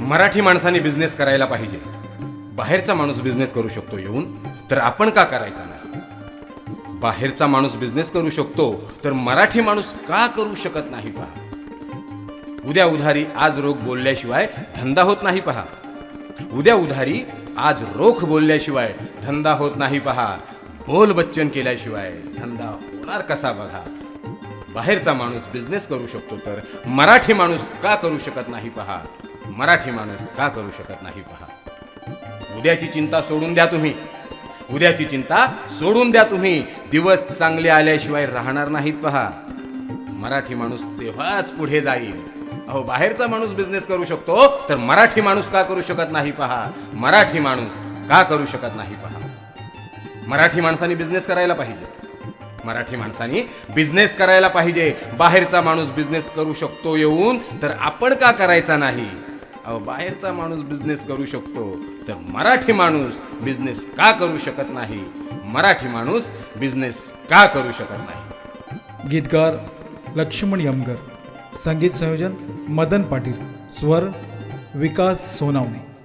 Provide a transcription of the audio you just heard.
मराठी माणसाने बिझनेस करायला पाहिजे. बाहेरचा माणूस बिझनेस करू शकतो येऊन, तर आपण का करायचा नाही? बाहेरचा माणूस बिझनेस करू शकतो तर मराठी माणूस का करू शकत नाही? पहा, उद्या उधारी आज रोख बोलल्याशिवाय धंदा होत नाही. पहा, उद्या उधारी आज रोख बोलल्याशिवाय धंदा होत नाही. पहा, बोल बच्चन केल्याशिवाय धंदा होणार कसा? बघा, बाहेरचा माणूस बिझनेस करू शकतो तर मराठी माणूस का करू शकत नाही? पहा, मराठी माणूस का करू शकत नाही? पहा, उद्याची चिंता सोडून द्या तुम्ही, उद्याची चिंता सोडून द्या तुम्ही. दिवस चांगले आल्याशिवाय राहणार नाहीत. पहा, मराठी माणूस तेव्हाच पुढे जाईल. अहो, बाहेरचा माणूस बिझनेस करू शकतो तर मराठी माणूस का करू शकत नाही? पहा, मराठी माणूस का करू शकत नाही? पहा, मराठी माणसाने बिझनेस करायला पाहिजे. मराठी माणसाने बिझनेस करायला पाहिजे. बाहेरचा माणूस बिझनेस करू शकतो येऊन, तर आपण का करायचा नाही? अहो, बाहेरचा माणूस बिझनेस करू शकतो तर मराठी माणूस बिझनेस का करू शकत नाही? मराठी माणूस बिझनेस का करू शकत नाही? गीतकार लक्ष्मण यमगर, संगीत संयोजन मदन पाटील, स्वर विकास सोनावणे.